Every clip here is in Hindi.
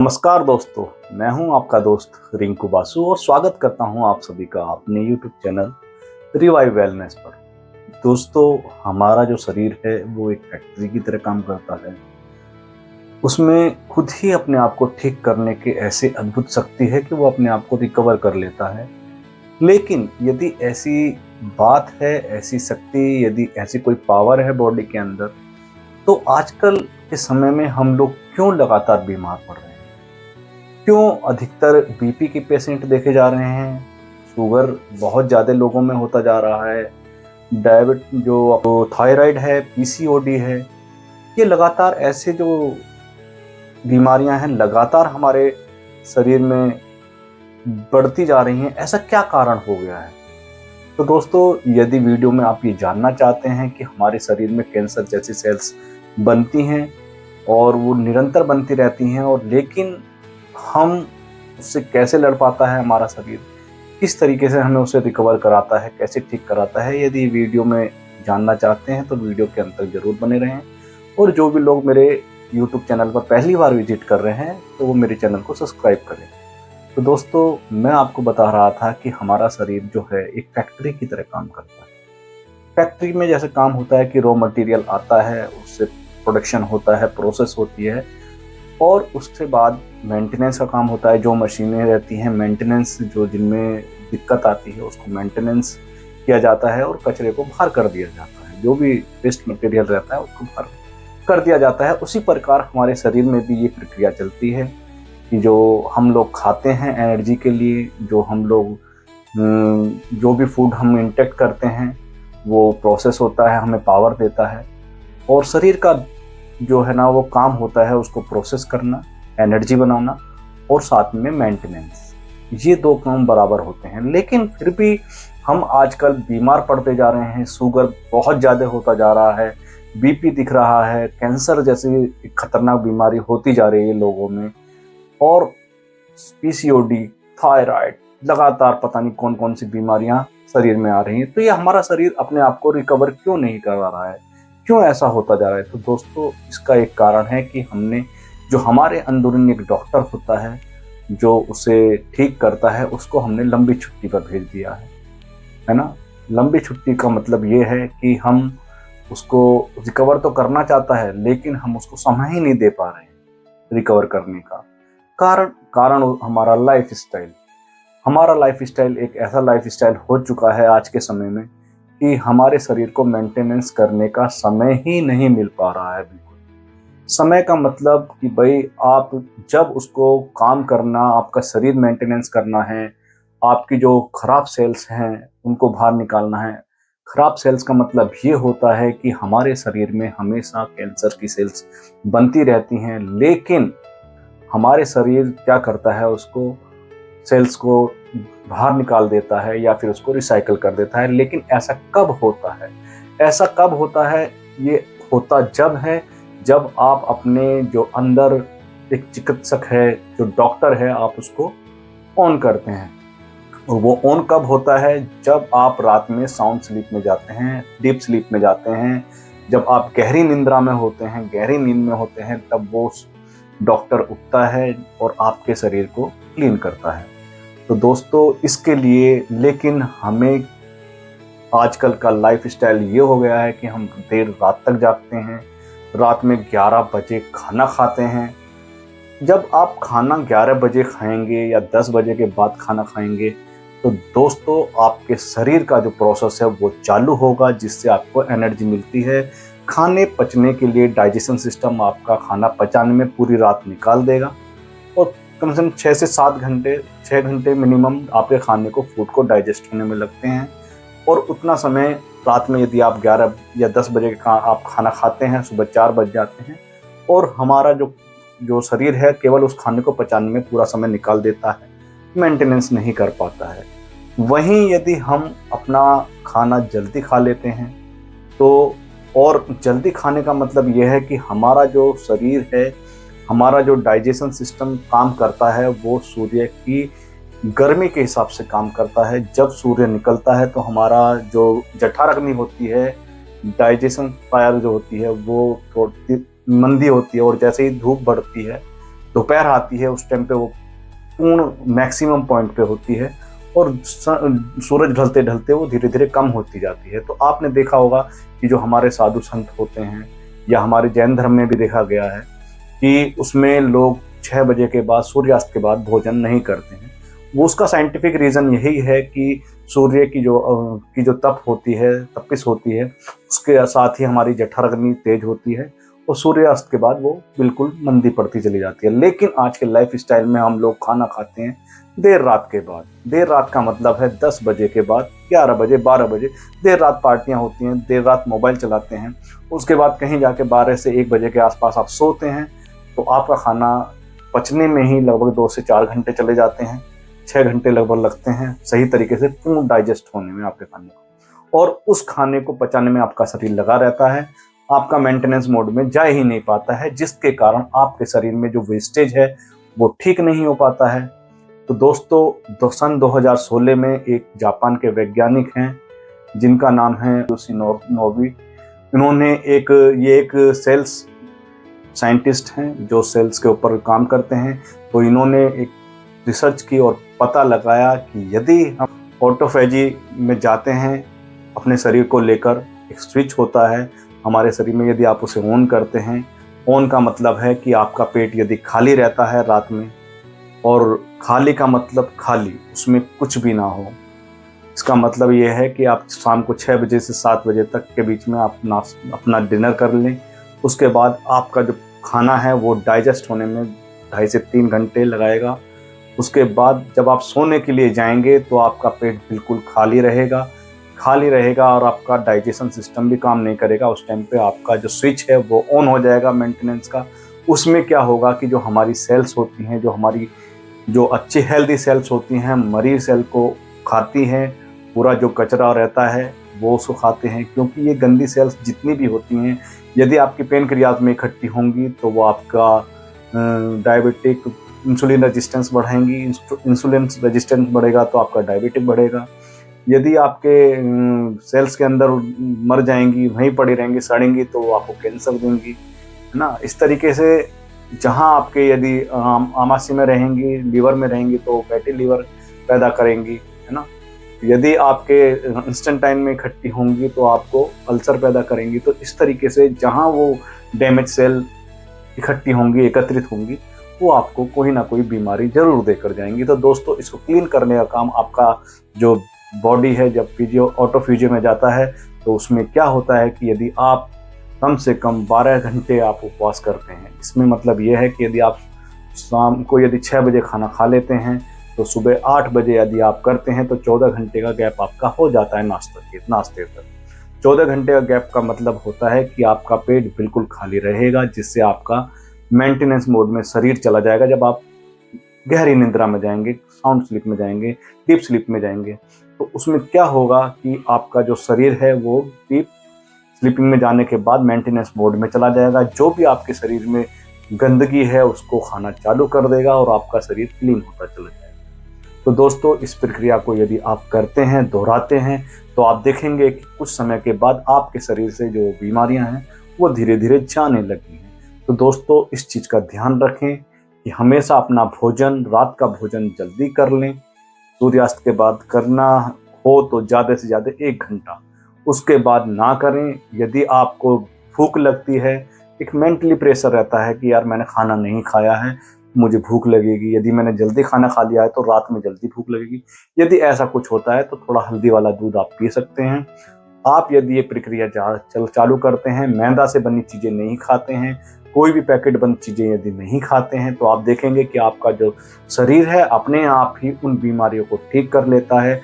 नमस्कार दोस्तों, मैं हूं आपका दोस्त रिंकू बासु और स्वागत करता हूं आप सभी का अपने YouTube चैनल रिवाइव वेलनेस पर। दोस्तों, हमारा जो शरीर है वो एक फैक्ट्री की तरह काम करता है। उसमें खुद ही अपने आप को ठीक करने के ऐसे अद्भुत शक्ति है कि वो अपने आप को रिकवर कर लेता है। लेकिन यदि ऐसी बात है, ऐसी शक्ति, यदि ऐसी कोई पावर है बॉडी के अंदर, तो आजकल के समय में हम लोग क्यों लगातार बीमार पड़ रहे हैं? क्यों अधिकतर बीपी के पेशेंट देखे जा रहे हैं? शुगर बहुत ज़्यादा लोगों में होता जा रहा है। जो थायराइड है, पीसीओडी है, ये लगातार ऐसे जो बीमारियां हैं लगातार हमारे शरीर में बढ़ती जा रही हैं। ऐसा क्या कारण हो गया है? तो दोस्तों, यदि वीडियो में आप ये जानना चाहते हैं कि हमारे शरीर में कैंसर जैसी सेल्स बनती हैं और वो निरंतर बनती रहती हैं, और लेकिन हम उससे कैसे लड़ पाता है हमारा शरीर, किस तरीके से हमें उसे रिकवर कराता है, कैसे ठीक कराता है, यदि वीडियो में जानना चाहते हैं तो वीडियो के अंत तक जरूर बने रहें। और जो भी लोग मेरे YouTube चैनल पर पहली बार विजिट कर रहे हैं तो वो मेरे चैनल को सब्सक्राइब करें। तो दोस्तों, मैं आपको बता रहा था कि हमारा शरीर जो है एक फैक्ट्री की तरह काम करता है। फैक्ट्री में जैसे काम होता है कि रॉ मटेरियल आता है, उससे प्रोडक्शन होता है, प्रोसेस होती है, और उसके बाद मेंटेनेंस का काम होता है। जो मशीनें रहती हैं, मेंटेनेंस, जो जिनमें दिक्कत आती है उसको मेंटेनेंस किया जाता है और कचरे को बाहर कर दिया जाता है। जो भी वेस्ट मटेरियल रहता है उसको बाहर कर दिया जाता है। उसी प्रकार हमारे शरीर में भी ये प्रक्रिया चलती है कि जो हम लोग खाते हैं एनर्जी के लिए, जो भी फूड हम इंटेक करते हैं वो प्रोसेस होता है, हमें पावर देता है। और शरीर का जो है ना वो काम होता है उसको प्रोसेस करना, एनर्जी बनाना, और साथ में मेंटेनेंस। ये दो काम बराबर होते हैं। लेकिन फिर भी हम आजकल बीमार पड़ते जा रहे हैं। शुगर बहुत ज़्यादा होता जा रहा है, बीपी दिख रहा है, कैंसर जैसी खतरनाक बीमारी होती जा रही है लोगों में, और पीसीओडी, थायराइड, लगातार पता नहीं कौन कौन सी बीमारियां शरीर में आ रही हैं। तो ये हमारा शरीर अपने आप को रिकवर क्यों नहीं करवा रहा है? क्यों ऐसा होता जा रहा है? तो दोस्तों, इसका एक कारण है कि हमने जो हमारे अंदरूनी एक डॉक्टर होता है जो उसे ठीक करता है, उसको हमने लंबी छुट्टी पर भेज दिया है ना। लंबी छुट्टी का मतलब ये है कि हम उसको रिकवर तो करना चाहता है लेकिन हम उसको समय ही नहीं दे पा रहे हैं रिकवर करने का। कारण हमारा लाइफ स्टाइल एक ऐसा लाइफ स्टाइल हो चुका है आज के समय में कि हमारे शरीर को मेंटेनेंस करने का समय ही नहीं मिल पा रहा है। बिल्कुल समय का मतलब कि भाई आप जब उसको काम करना, आपका शरीर मेंटेनेंस करना है, आपकी जो खराब सेल्स हैं उनको बाहर निकालना है। खराब सेल्स का मतलब ये होता है कि हमारे शरीर में हमेशा कैंसर की सेल्स बनती रहती हैं, लेकिन हमारे शरीर क्या करता है, उसको सेल्स को बाहर निकाल देता है या फिर उसको रिसाइकल कर देता है। लेकिन ऐसा कब होता है? ऐसा कब होता है? ये होता जब आप अपने जो अंदर एक चिकित्सक है, जो डॉक्टर है, आप उसको ऑन करते हैं। और वो ऑन कब होता है? जब आप रात में साउंड स्लीप में जाते हैं, डीप स्लीप में जाते हैं, जब आप गहरी निंद्रा में होते हैं, गहरी नींद में होते हैं, तब वो डॉक्टर उठता है और आपके शरीर को क्लीन करता है। तो दोस्तों, इसके लिए लेकिन हमें आजकल का लाइफ स्टाइल ये हो गया है कि हम देर रात तक जागते हैं, रात में 11 बजे खाना खाते हैं। जब आप खाना 11 बजे खाएंगे या 10 बजे के बाद खाना खाएंगे तो दोस्तों, आपके शरीर का जो प्रोसेस है वो चालू होगा, जिससे आपको एनर्जी मिलती है खाने पचने के लिए। डाइजेशन सिस्टम आपका खाना पचाने में पूरी रात निकाल देगा, और कम से कम 6 से 7 घंटे, 6 घंटे मिनिमम आपके खाने को, फूड को डाइजेस्ट होने में लगते हैं। और उतना समय रात में यदि आप 11 या 10 बजे का आप खाना खाते हैं, सुबह 4 बज जाते हैं, और हमारा जो शरीर है केवल उस खाने को पचाने में पूरा समय निकाल देता है, मेंटेनेंस नहीं कर पाता है। वहीं यदि हम अपना खाना जल्दी खा लेते हैं तो, और जल्दी खाने का मतलब यह है कि हमारा जो शरीर है, हमारा जो डाइजेशन सिस्टम काम करता है वो सूर्य की गर्मी के हिसाब से काम करता है। जब सूर्य निकलता है तो हमारा जो जठराग्नि होती है, डाइजेशन फायर जो होती है, वो थोड़ी मंदी होती है, और जैसे ही धूप बढ़ती है दोपहर आती है उस टाइम पे वो पूर्ण मैक्सिमम पॉइंट पे होती है और सूरज ढलते ढलते वो धीरे धीरे कम होती जाती है। तो आपने देखा होगा कि जो हमारे साधु संत होते हैं या हमारे जैन धर्म में भी देखा गया है कि उसमें लोग 6 बजे के बाद, सूर्यास्त के बाद भोजन नहीं करते हैं। वो उसका साइंटिफिक रीज़न यही है कि सूर्य की जो तप होती है, तपिश होती है, उसके साथ ही हमारी जठराग्नि तेज होती है और सूर्यास्त के बाद वो बिल्कुल मंदी पड़ती चली जाती है। लेकिन आज के लाइफ स्टाइल में हम लोग खाना खाते हैं देर रात के बाद। देर रात का मतलब है 10 बजे के बाद, 11 बजे, 12 बजे देर रात पार्टियां होती हैं, देर रात मोबाइल चलाते हैं। उसके बाद कहीं जाके 12 से 1 बजे के आसपास आप सोते हैं, तो आपका खाना पचने में ही लगभग 2 से 4 घंटे चले जाते हैं। 6 घंटे लगभग लगते हैं सही तरीके से पूर्ण डाइजेस्ट होने में आपके खाने को, और उस खाने को पचाने में आपका शरीर लगा रहता है, आपका मेंटेनेंस मोड में जा ही नहीं पाता है, जिसके कारण आपके शरीर में जो वेस्टेज है वो ठीक नहीं हो पाता है। तो दोस्तों, सन 2016 में एक जापान के वैज्ञानिक हैं जिनका नाम है योशिनोबु। इन्होंने एक सेल्स साइंटिस्ट हैं जो सेल्स के ऊपर काम करते हैं। तो इन्होंने एक रिसर्च की और पता लगाया कि यदि हम ऑटोफेजी में जाते हैं, अपने शरीर को लेकर एक स्विच होता है हमारे शरीर में, यदि आप उसे ऑन करते हैं, ऑन का मतलब है कि आपका पेट यदि खाली रहता है रात में, और खाली का मतलब खाली, उसमें कुछ भी ना हो, इसका मतलब ये है कि आप शाम को 6 बजे से 7 बजे तक के बीच में आप अपना डिनर कर लें। उसके बाद आपका जो खाना है वो डाइजेस्ट होने में 2.5 से 3 घंटे लगाएगा। उसके बाद जब आप सोने के लिए जाएंगे तो आपका पेट बिल्कुल खाली रहेगा और आपका डाइजेशन सिस्टम भी काम नहीं करेगा। उस टाइम पे आपका जो स्विच है वो ऑन हो जाएगा मेंटेनेंस का। उसमें क्या होगा कि जो हमारी सेल्स होती हैं, जो अच्छी हेल्दी सेल्स होती हैं, मरी सेल को खाती हैं, पूरा जो कचरा रहता है वो उसको खाते हैं, क्योंकि ये गंदी सेल्स जितनी भी होती हैं यदि आपकी पेनक्रियाज में इकट्ठी होंगी तो वो आपका डायबिटिक इंसुलिन रेजिस्टेंस बढ़ाएंगी। इंसुलिन रेजिस्टेंस बढ़ेगा तो आपका डायबिटिक बढ़ेगा। यदि आपके सेल्स के अंदर मर जाएंगी, वहीं पड़ी रहेंगी, सड़ेंगी, तो वो आपको कैंसर देंगी, है ना। इस तरीके से जहाँ आपके यदि आमाशय में रहेंगी, लीवर में रहेंगी, तो फैटी लीवर पैदा करेंगी, है ना। यदि आपके इंस्टेंटाइन में इकट्ठी होंगी तो आपको अल्सर पैदा करेंगी। तो इस तरीके से जहाँ वो डैमेज सेल इकट्ठी होंगी, एकत्रित होंगी, वो आपको कोई ना कोई बीमारी जरूर देकर जाएंगी। तो दोस्तों, इसको क्लीन करने का काम आपका जो बॉडी है, जब ऑटोफ्यूजियो में जाता है तो उसमें क्या होता है कि यदि आप कम से कम 12 घंटे आप उपवास करते हैं, इसमें मतलब ये है कि यदि आप शाम को 6 बजे खाना खा लेते हैं तो सुबह 8 बजे यदि आप करते हैं तो 14 घंटे का गैप आपका हो जाता है नाश्ते तक। 14 घंटे का गैप का मतलब होता है कि आपका पेट बिल्कुल खाली रहेगा, जिससे आपका मेंटेनेंस मोड में शरीर चला जाएगा। जब आप गहरी निद्रा में जाएंगे, साउंड स्लीप में जाएंगे, डीप स्लीप में जाएंगे, तो उसमें क्या होगा कि आपका जो शरीर है वो डीप स्लीपिंग में जाने के बाद मेंटेनेंस मोड में चला जाएगा। जो भी आपके शरीर में गंदगी है उसको खाना चालू कर देगा और आपका शरीर क्लीन होता चला जाएगा। तो दोस्तों, इस प्रक्रिया को यदि आप करते हैं, दोहराते हैं, तो आप देखेंगे कि कुछ समय के बाद आपके शरीर से जो बीमारियां हैं वो धीरे धीरे जाने लगी हैं। तो दोस्तों, इस चीज़ का ध्यान रखें कि हमेशा अपना भोजन, रात का भोजन जल्दी कर लें। सूर्यास्त के बाद करना हो तो ज़्यादा से ज़्यादा 1 घंटा, उसके बाद ना करें। यदि आपको भूख लगती है, एक मेंटली प्रेशर रहता है कि यार मैंने खाना नहीं खाया है, मुझे भूख लगेगी, यदि मैंने जल्दी खाना खा लिया है तो रात में जल्दी भूख लगेगी। यदि ऐसा कुछ होता है तो थोड़ा हल्दी वाला दूध आप पी सकते हैं। आप यदि ये प्रक्रिया चालू करते हैं, मैदा से बनी चीज़ें नहीं खाते हैं, कोई भी पैकेट बंद चीज़ें यदि नहीं खाते हैं, तो आप देखेंगे कि आपका जो शरीर है अपने आप ही उन बीमारियों को ठीक कर लेता है।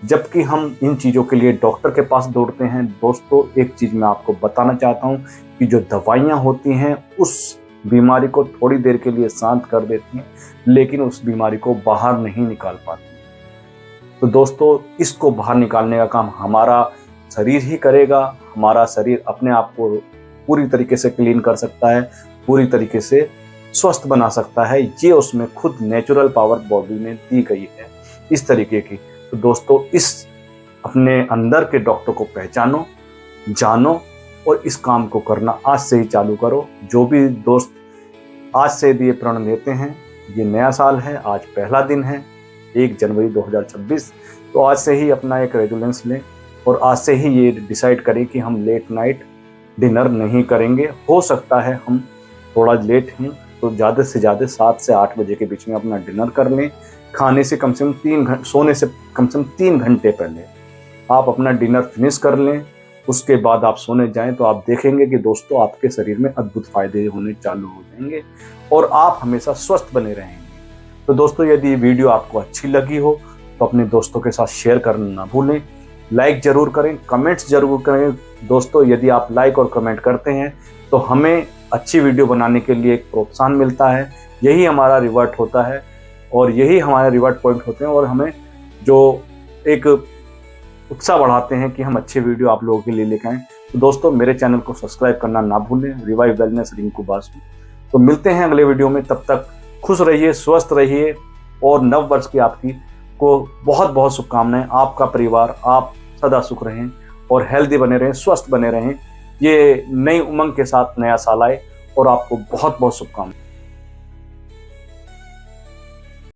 जबकि हम इन चीज़ों के लिए डॉक्टर के पास दौड़ते हैं। दोस्तों, एक चीज़ मैं आपको बताना चाहता हूँ कि जो दवाइयाँ होती हैं उस बीमारी को थोड़ी देर के लिए शांत कर देती हैं, लेकिन उस बीमारी को बाहर नहीं निकाल पाती। तो दोस्तों, इसको बाहर निकालने का काम हमारा शरीर ही करेगा। हमारा शरीर अपने आप को पूरी तरीके से क्लीन कर सकता है, पूरी तरीके से स्वस्थ बना सकता है। ये उसमें खुद नेचुरल पावर बॉडी में दी गई है इस तरीके की। तो दोस्तों, इस अपने अंदर के डॉक्टर को पहचानो, जानो और इस काम को करना आज से ही चालू करो। जो भी दोस्त आज से यदि ये प्रण लेते हैं, ये नया साल है, आज पहला दिन है 1 जनवरी 2026, तो आज से ही अपना एक रेजुलेंस लें और आज से ही ये डिसाइड करें कि हम लेट नाइट डिनर नहीं करेंगे। हो सकता है हम थोड़ा लेट हैं तो ज़्यादा से ज़्यादा 7 से 8 बजे के बीच में अपना डिनर कर लें। खाने से कम 3 घंटे, सोने से कम 3 घंटे पहले आप अपना डिनर फिनिश कर लें। उसके बाद आप सोने जाएं तो आप देखेंगे कि दोस्तों आपके शरीर में अद्भुत फायदे होने चालू हो जाएंगे और आप हमेशा स्वस्थ बने रहेंगे। तो दोस्तों यदि ये वीडियो आपको अच्छी लगी हो तो अपने दोस्तों के साथ शेयर करना ना भूलें, लाइक जरूर करें, कमेंट्स जरूर करें। दोस्तों यदि आप लाइक और कमेंट करते हैं तो हमें अच्छी वीडियो बनाने के लिए एक प्रोत्साहन मिलता है, यही हमारा रिवर्ट होता है और यही हमारे रिवर्ट पॉइंट होते हैं और हमें जो एक उत्साह बढ़ाते हैं कि हम अच्छे वीडियो आप लोगों के लिए लेकर आएँ। तो दोस्तों मेरे चैनल को सब्सक्राइब करना ना भूलें, रिवाइव वेलनेस रिंकू बासु। तो मिलते हैं अगले वीडियो में, तब तक खुश रहिए, स्वस्थ रहिए और नव वर्ष की आपकी को बहुत बहुत शुभकामनाएं। आपका परिवार, आप सदा सुख रहें और हेल्दी बने रहें, स्वस्थ बने रहें। ये नई उमंग के साथ नया साल आए और आपको बहुत बहुत शुभकामनाएं।